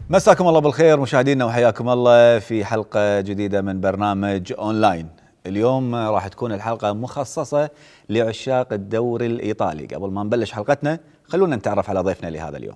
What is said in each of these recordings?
مساكم الله بالخير مشاهدينا وحياكم الله في حلقة جديدة من برنامج اونلاين. اليوم راح تكون الحلقة مخصصة لعشاق الدوري الإيطالي. قبل ما نبلش حلقتنا خلونا نتعرف على ضيفنا لهذا اليوم.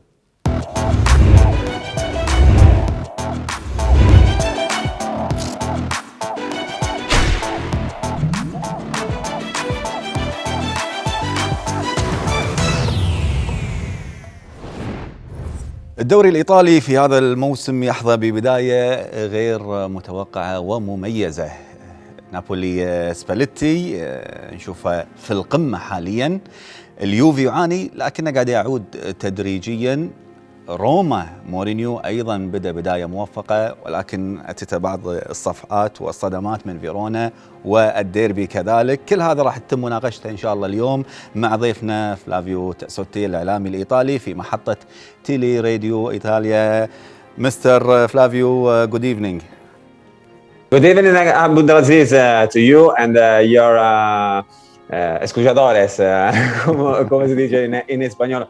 الدوري الإيطالي في هذا الموسم يحظى ببداية غير متوقعة ومميزة. نابولي سباليتي نشوفه في القمة حاليا، اليوفي يعاني لكنه قاعد يعود تدريجيا. روما مورينيو أيضا بدأ بداية موفقة، ولكن أتت بعض الصفعات والصدمات من فيرونا والديربي كذلك. كل هذا راح تتم مناقشته إن شاء الله اليوم مع ضيفنا فلافيو تأسوتي الإعلامي الإيطالي في محطة تيلي راديو إيطاليا. مستر فلافيو, good evening. Good evening, Abdulaziz, to you and your escuchadores, como se dice in español.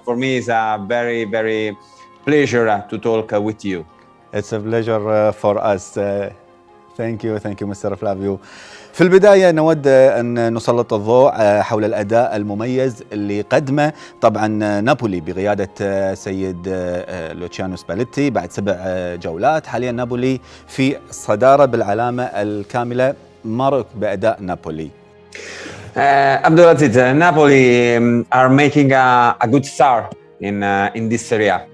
For me, it's a very, very pleasure to talk with you. It's a pleasure for us. Thank you, Mr. Flavio. في البداية نود أن نسلط الضوء حول الأداء المميز اللي قدمه طبعا نابولي بقيادة سيد لوتشيانو سباليتي بعد 7 جولات. حاليا نابولي في الصدارة بالعلامة الكاملة. ما رأيك بأداء نابولي؟ Abdulaziz, Napoli are making a good start in this area.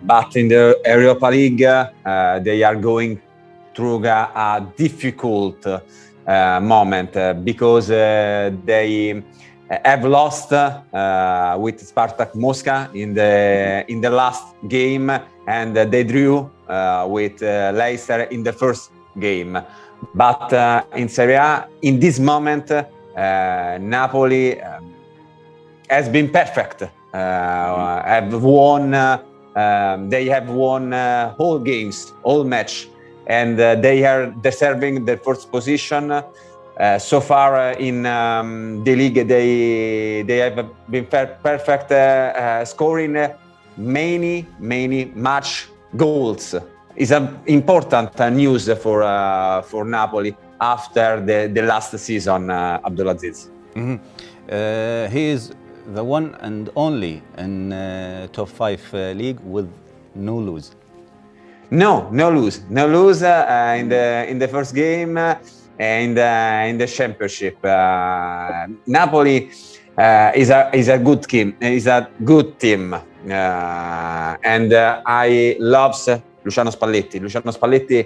But in the Europa League, they are going through a difficult moment because they have lost with Spartak Moscow in the last game, and they drew with Leicester in the first game. But in Serie A, in this moment, Napoli has been perfect. They have won all games, all match, and they are deserving the first position. So far in the league, they have been perfect, scoring many match goals. Is an important news for Napoli after the last season, Abdulaziz. Mm-hmm. He is the one and only in top 5 league with no lose. No lose in the first game and in the championship. Napoli is a good team. And I love Luciano Spalletti. Luciano Spalletti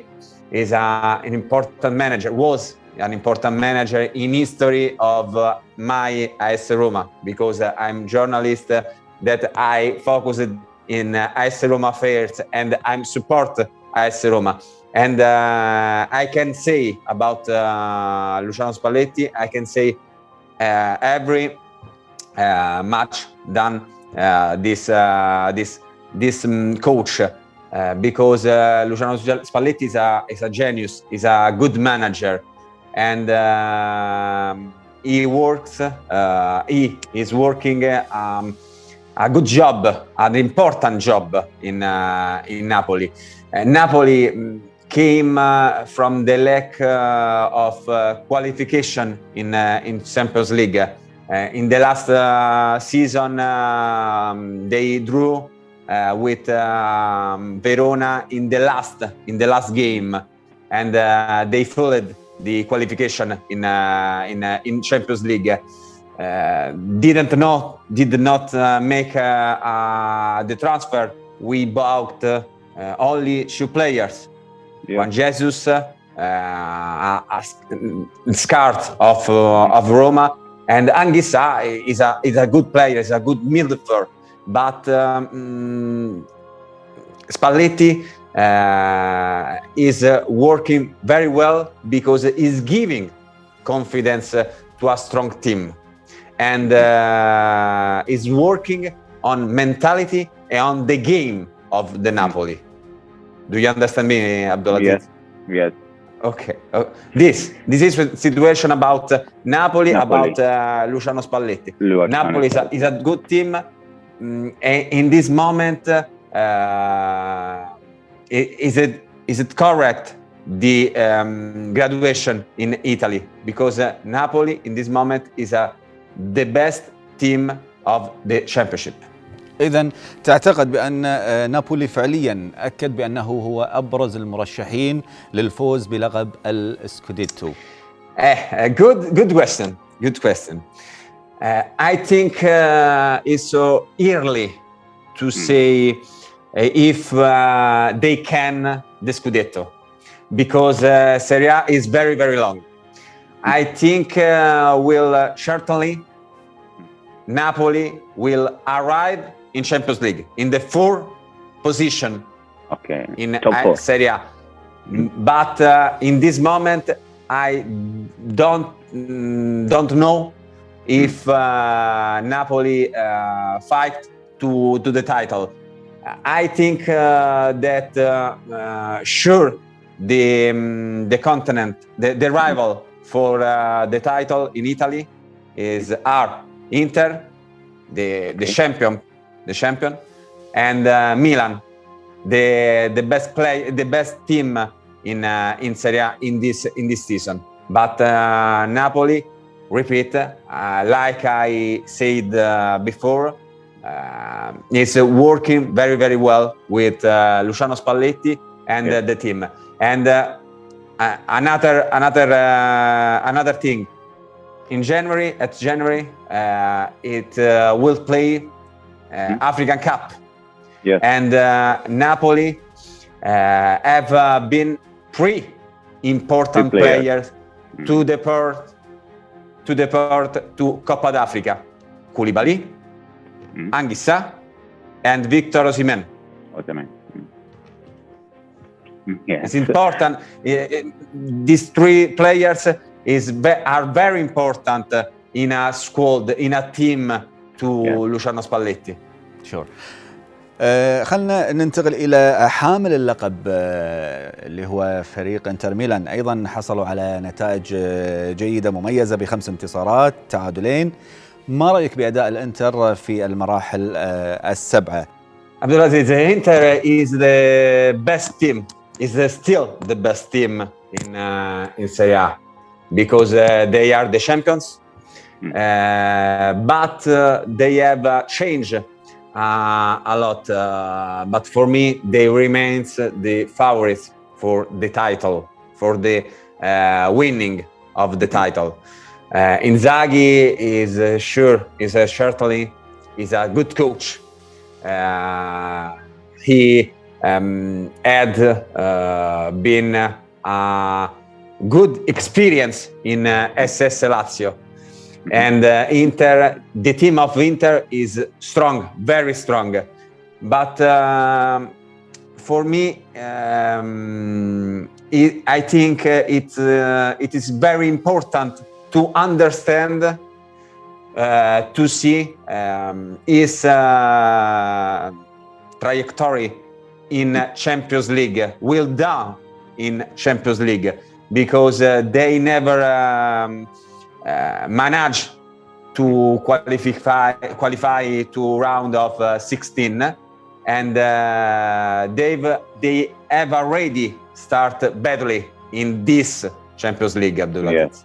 is an important manager, was an important manager in history of my AS Roma, because I'm a journalist that I focused in AS Roma affairs and I'm support AS Roma. And I can say about Luciano Spalletti, I can say every match done this coach. Because Luciano Spalletti is a genius, is a good manager, and he is working a good job, an important job in Napoli. Napoli came from the lack of qualification in Champions League. In the last season, they drew with Verona in the last game, and they failed the qualification in Champions League. Did not make the transfer. We bought only 2 players. Yeah. Juan Jesus, a scout of Roma, and Anguissa is a good player, is a good midfielder. But Spalletti is working very well because he's giving confidence to a strong team, and is working on mentality and on the game of the Napoli. Do you understand me, Abdulaziz? Yes. Okay. This is the situation about Napoli. About Luciano Spalletti. Napoli is a good team, in this moment, is it correct the graduation in Italy? Because Napoli in this moment is the best team of the championship. إذن تعتقد بأن نابولي فعليا أكد بأنه هو أبرز المرشحين للفوز بلقب السكوديتو؟ Good question. Good question. I think it's so early to say if they can the Scudetto, because Serie A is very, very long. I think will certainly Napoli will arrive in Champions League in the 4th position in Serie A. But in this moment, I don't know if Napoli fight to the title. I think that sure the continent, the rival for the title in Italy is Inter, the champion, and Milan, the best team in Serie A in this season. But Napoli, repeat, like I said before, is working very, very well with Luciano Spalletti and the team. And another thing, in January, it will play African Cup. Yes. And Napoli have been 3 important players to depart to Coppa d'Africa: Koulibaly, Anguissa, and Victor Osimhen. Yes. It's important. These 3 players are very important in a squad, in a team to Luciano Spalletti. Sure. خلنا ننتقل إلى حامل اللقب اللي هو فريق انتر ميلان. أيضا حصلوا على نتائج جيدة مميزة ب5 انتصارات، تعادلين. ما رأيك بأداء الانتر في المراحل ال7؟ Abdulaziz, Inter is the best team. Is still the best team in Serie A because they are the champions. But they have changed a lot. But for me, they remains the favorites for the title, for the winning of the title. Inzaghi is certainly a good coach. He had been a good experience in SS Lazio. And Inter, the team of Inter is strong, very strong. But for me, I think it is very important to understand, to see his trajectory in Champions League, will down in Champions League, because they never managed to qualify to round of 16, and they have already started badly in this Champions League. Abdulaziz.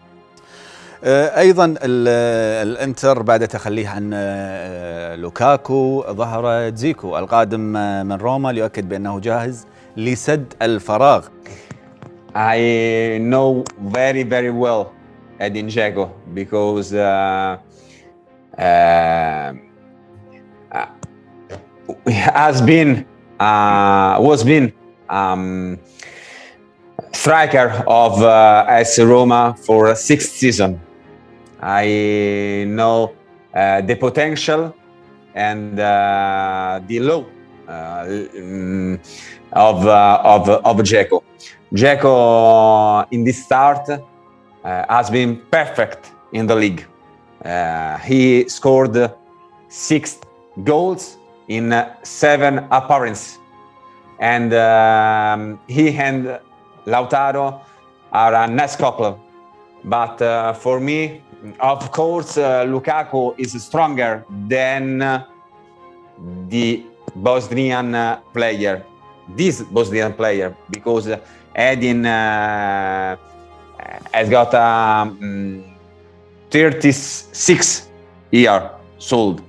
أيضا الانتر بعد تخليه عن لوكاكو ظهر زيكو القادم من روما ليؤكد بأنه جاهز لسد الفراغ. I know very, very well Edin Dzeko because was been striker of AS Roma for 6 seasons. I know the potential and the low of Dzeko. Dzeko in this start has been perfect in the league. He scored 6 goals in 7 appearances, and he and Lautaro are a nice couple. But for me, of course, Lukaku is stronger than the Bosnian player, this Bosnian player, because Edin has got 36 years old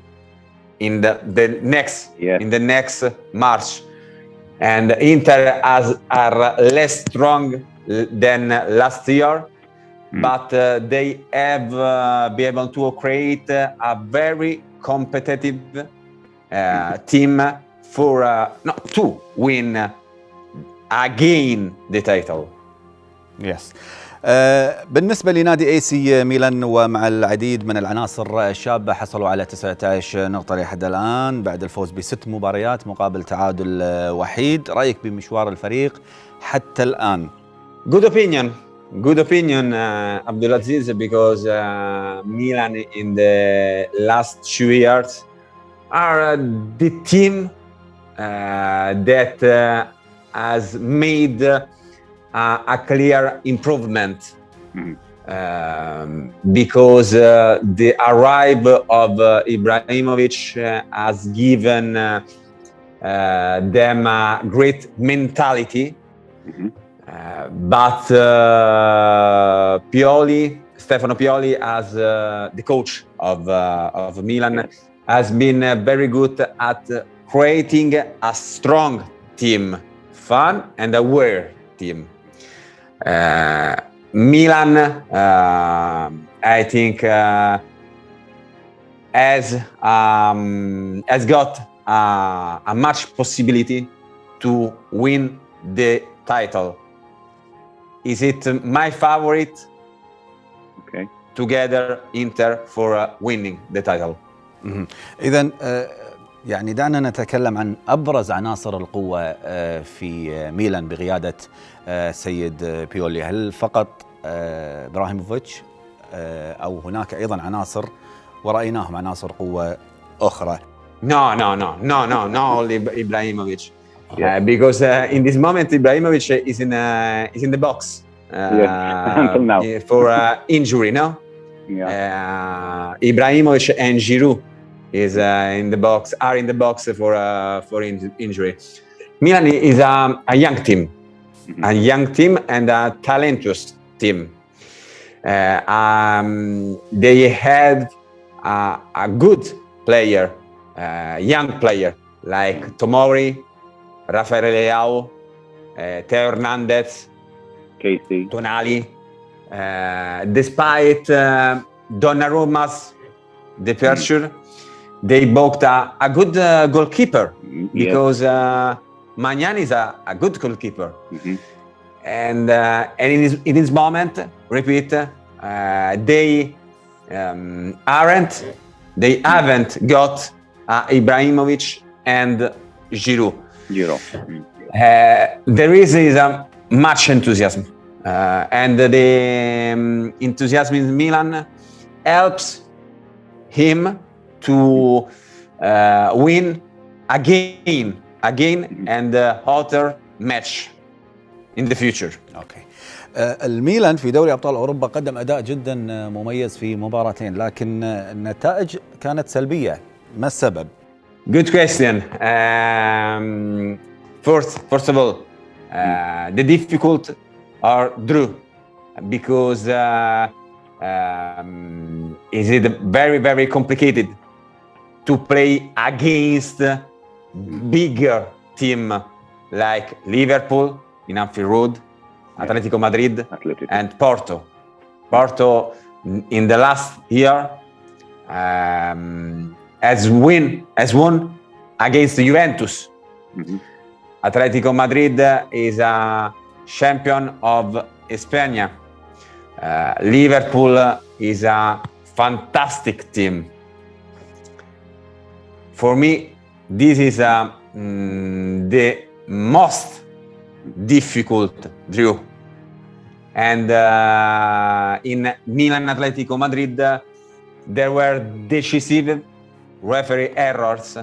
in the next in the next March, and Inter are less strong than last year, but they have been able to create a very competitive team for to win again the title. Yes. بالنسبة لنادي اي سي ميلان ومع العديد من العناصر الشابة حصلوا على 19 نقطة لحد الآن بعد الفوز ب6 مباريات مقابل تعادل وحيد. رأيك بمشوار الفريق حتى الآن؟ Good opinion, Abdulaziz, because Milan in the last 2 years are the team that has made a clear improvement, because the arrival of Ibrahimovic has given them a great mentality, but Stefano Pioli, as the coach of Milan, has been very good at creating a strong team, fun and aware team. Milan, I think, has got a much possibility to win the title. Is it my favorite? Okay. Together Inter for winning the title. إذن يعني دعنا نتكلم عن أبرز عناصر القوة في ميلان بقيادة سيد بيولي. هل فقط إبراهيموفيتش أو هناك أيضا عناصر ورأيناهم عناصر قوة أخرى؟ No, only Ibrahimovic. Because in this moment Ibrahimovic is in the box until now. for injury. No. Yeah. Ibrahimovic and Giroud are in the box for injury. Milan is a young team, and a talented team. They had a good player, young player like Tomori, Rafael Leao, Theo Hernandez, Casey. Tonali. Despite Donnarumma's departure, they bought a good goalkeeper, because Magnani is a good goalkeeper. And in this moment, repeat, they haven't got Ibrahimovic and Giroud. There is much enthusiasm, and the enthusiasm in Milan helps him to win again and other match in the future. اوكي. الميلان في دوري ابطال اوروبا قدم اداء جدا مميز في مباراتين، لكن النتائج كانت سلبيه، ما السبب؟ Good question. First of all, the difficult are drew, because is it very complicated to play against bigger team like Liverpool in Anfield Road, Atletico Madrid, and Porto. Porto in the last year has won against Juventus. Atletico Madrid is a champion of Spain. Liverpool is a fantastic team. For me, this is the most difficult draw. And in Milan Atletico Madrid, there were decisive referee errors.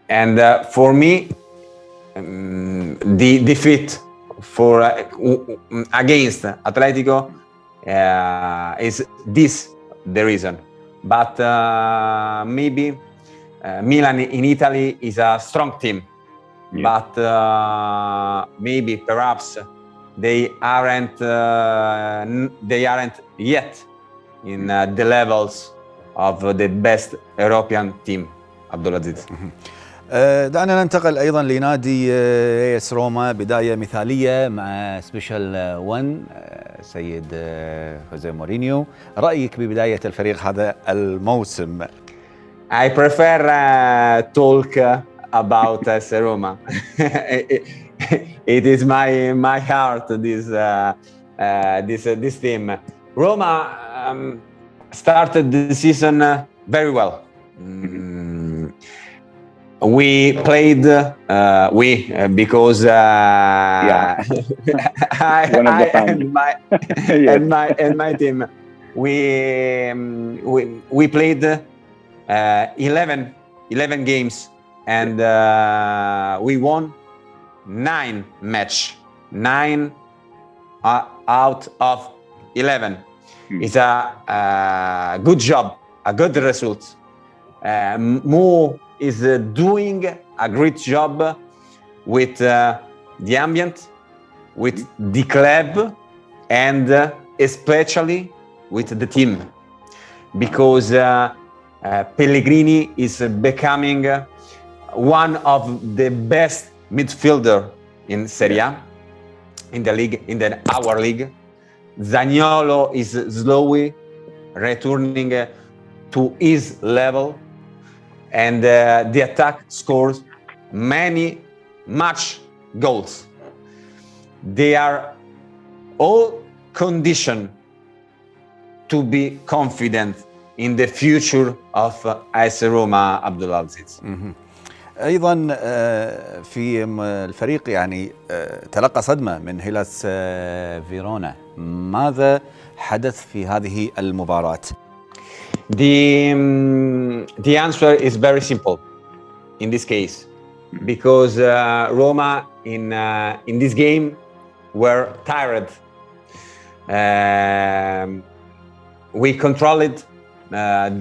And for me, the defeat against Atletico is this the reason. But maybe Milan in Italy is a strong team, but maybe perhaps they aren't yet in the levels of the best European team. عبد العزيز. دعنا ننتقل أيضا لنادي AS روما، بداية مثالية مع سبيشال 1 سيد خوزيه مورينيو. رأيك ببداية الفريق هذا الموسم؟ I prefer talk about AS Roma. It is my heart, this team. Roma started the season very well. We played because One of the family. and my team we played 11 games and we won 9 out of 11. It's a good job, a good result. Mo is doing a great job with the ambient, with the club, and especially with the team, because Pellegrini is becoming one of the best midfielder in Serie A, in the league, our league. Zaniolo is slowly returning to his level, and the attack scores much goals. They are all conditioned to be confident in the future of AS Roma. عبد العزيز. أيضا في الفريق يعني تلقى صدمة من هيلاس فيرونا. ماذا حدث في هذه المباراة؟ The answer is very simple in this case, because Roma in this game were tired. We controlled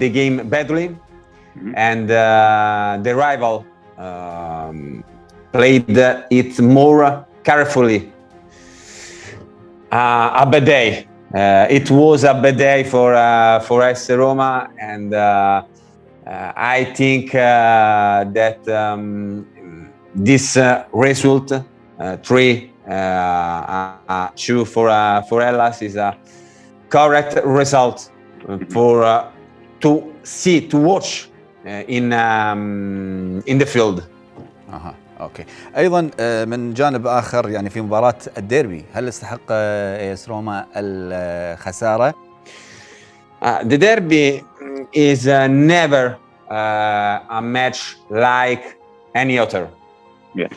the game badly, and the rival played it more carefully. A bad day. It was a bad day for AS Roma, and I think that this result 3-2 for Hellas is a correct result to watch in the field. اوكي. ايضا من جانب اخر يعني في مباراة الديربي، هل استحق AS روما الخسارة؟ The derby is never a match like any other. Yes.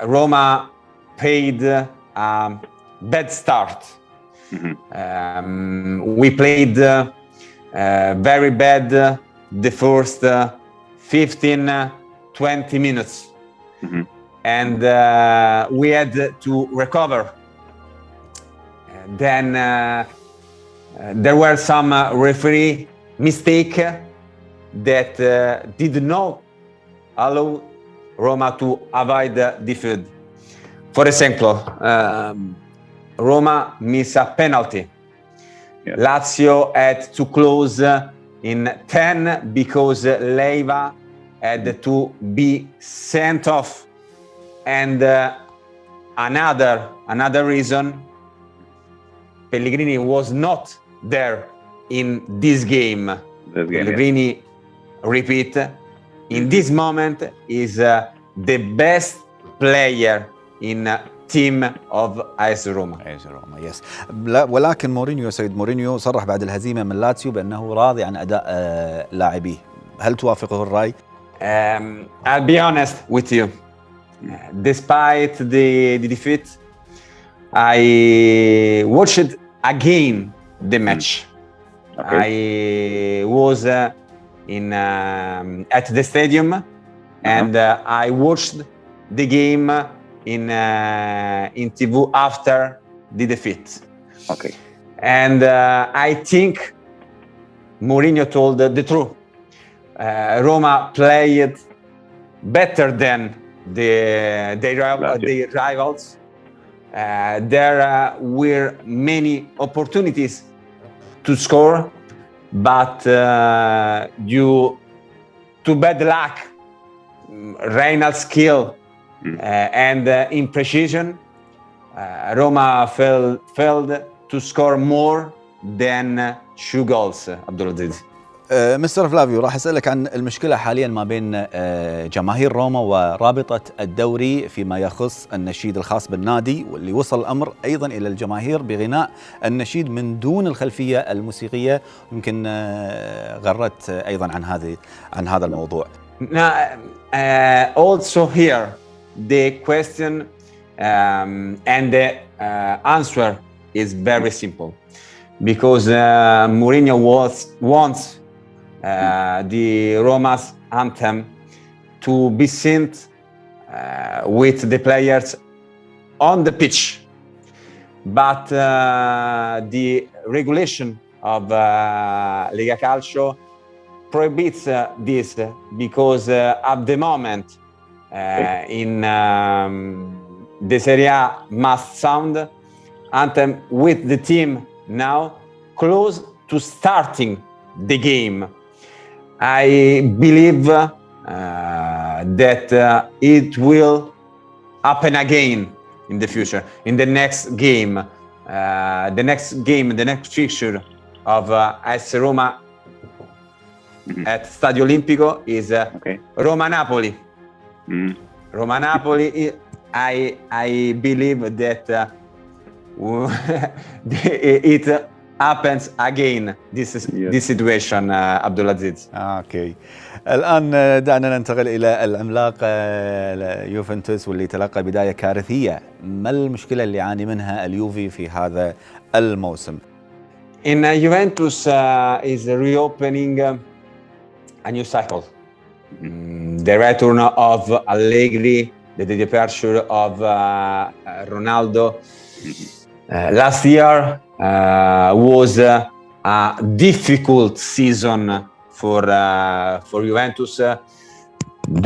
Roma paid a bad start. We played very bad the first 15-20 minutes, and we had to recover. Then there were some referee mistake that did not allow Roma to avoid defeat. For example, Roma missed a penalty. Yes. Lazio had to close in 10 because Leiva had to be sent off. And another reason, Pellegrini was not there in this game. Pellegrini, repeat, in this moment is the best player in team of AS Roma. AS روما يس. ولكن مورينيو سيد مورينيو صرح بعد الهزيمة من لاتسيو بأنه راضي عن أداء لاعبيه. هل توافقه الرأي؟ I'll be honest with you. Despite the defeat, I watched again the match. Okay. I was at the stadium, and I watched the game in TV after the defeat. Okay. And I think Mourinho told the truth. Roma played better than the rivals. There were many opportunities to score, but due to bad luck, Reynald's skill and imprecision, Roma failed to score more than 2 goals. عبد العزيز. مستر فلافيو، راح أسألك عن المشكلة حاليا ما بين جماهير روما ورابطة الدوري فيما يخص النشيد الخاص بالنادي، واللي وصل الأمر أيضا إلى الجماهير بغناء النشيد من دون الخلفية الموسيقية. يمكن غردت أيضا عن هذا الموضوع. Also here the question and the answer is very simple, because Mourinho wants the Roma's anthem to be sung with the players on the pitch, but the regulation of Lega Calcio prohibits this, because at the moment in the Serie A must sound anthem with the team now close to starting the game. I believe that it will happen again in the future, in the next game, the next fixture of AS Roma at Stadio Olimpico is Roma-Napoli. Roma-Napoli, I believe that it happens again, this situation. عبد العزيز. اوكي. الان دعنا ننتقل الى العملاق يوفنتوس، واللي تلقى بدايه كارثيه. ما المشكله اللي يعاني منها اليوفي في هذا الموسم؟ In Juventus is reopening a new cycle. The return of Allegri, the departure of Ronaldo. Last year was a difficult season for Juventus,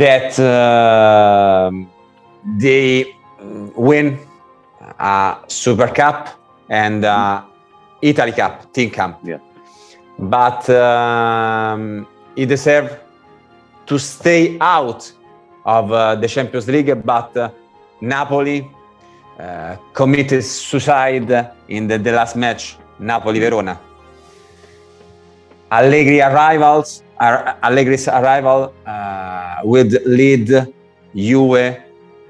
that they win a Super Cup and Italy Cup, Team Cup. Yeah. But he deserved to stay out of the Champions League, but Napoli committed suicide in the last match, Napoli-Verona. Allegri's arrival would lead Juve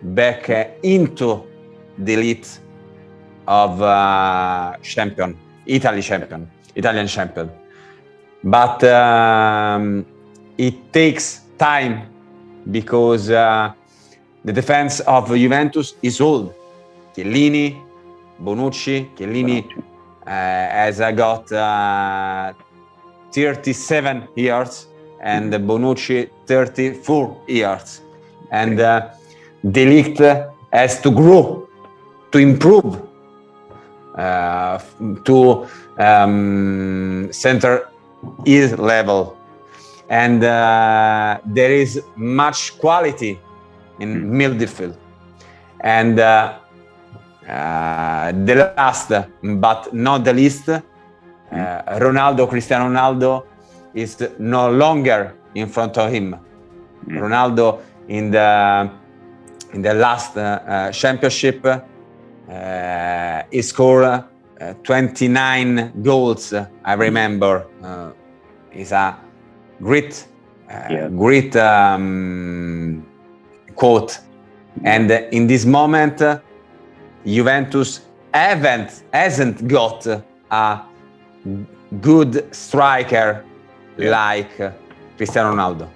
back into the elite of Italian champion. But it takes time, because the defense of Juventus is old. Chiellini, Bonucci. Chiellini has got 37 years, and Bonucci 34 years. And the Ligt has to grow, to improve, to center his level. And there is much quality in midfield. And the last but not the least, Cristiano Ronaldo is no longer in front of him. Ronaldo in the last championship he scored 29 goals. I remember. Is a great quote. And in this moment, Juventus hasn't got a good striker like Cristiano Ronaldo.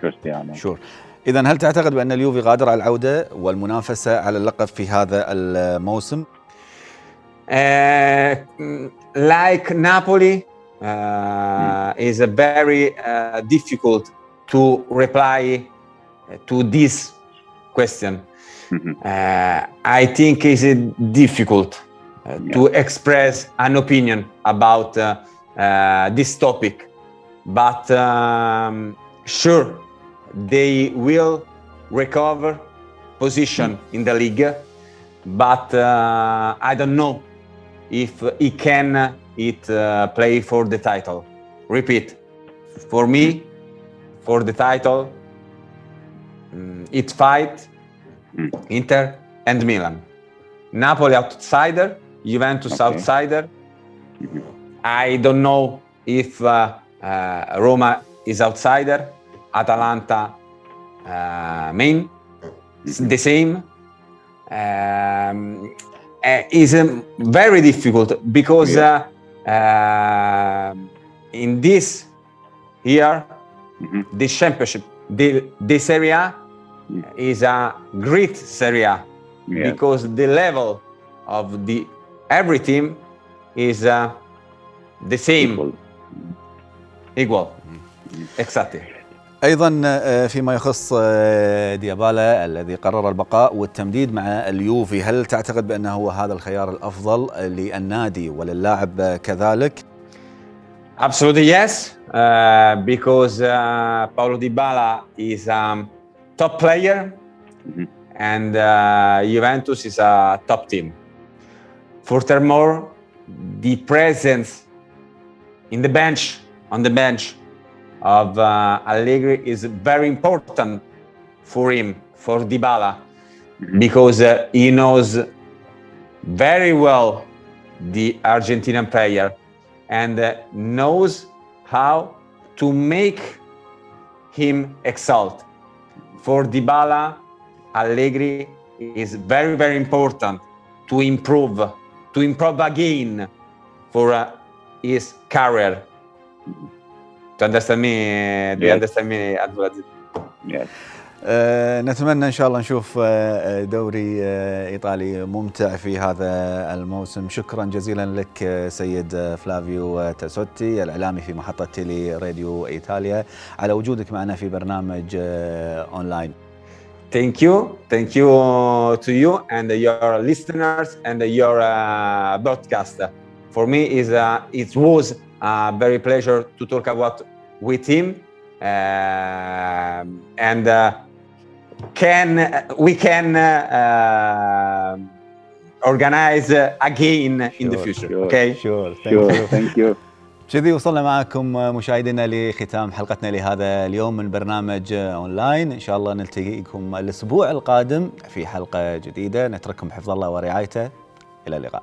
Sure. إذن هل تعتقد بأن اليوفي قادر على العودة والمنافسة على اللقب في هذا الموسم؟ Like Napoli, is very difficult to reply to this question. I think it's difficult to express an opinion about this topic, but sure they will recover position in the league, but I don't know if he can play for the title. Repeat, for me, for the title, it fight Inter and Milan. Napoli outsider, Juventus outsider. I don't know if Roma is outsider, Atalanta main, the same. Is very difficult because in this year, the championship, the Serie A is a great Serie A because the level of every team is the same, equal. Exactly. ايضا فيما يخص ديابالا الذي قرر البقاء والتمديد مع اليوفي، هل تعتقد بأنه هو هذا الخيار الأفضل للنادي وللاعب كذلك؟ Absolutely yes, because Paulo Dybala is a top player and Juventus is a top team. Furthermore, the presence in the bench, on the bench of Allegri is very important for him, for Dybala, because he knows very well the Argentinian player and knows how to make him excel. For Dybala, Allegri is very, very important to improve again for his career. Do you understand me? Do you understand me, Abdulaziz? Yes. نتمنى إن شاء الله نشوف دوري إيطالي ممتع في هذا الموسم. شكرا جزيلا لك سيد فلافيو تاسوتي الإعلامي في محطة تيلي راديو إيطاليا على وجودك معنا في برنامج أونلاين. Thank you to you and your listeners and your broadcast. For me, it was a very pleasure to talk about with him, and we can organize again in the future. Sure, okay? Sure. Thank you. كذي وصلنا معكم مشاهدينا لختام حلقتنا لهذا اليوم من برنامج أونلاين. إن شاء الله نلتقيكم الأسبوع القادم في حلقة جديدة. نترككم بحفظ الله ورعايته. إلى اللقاء.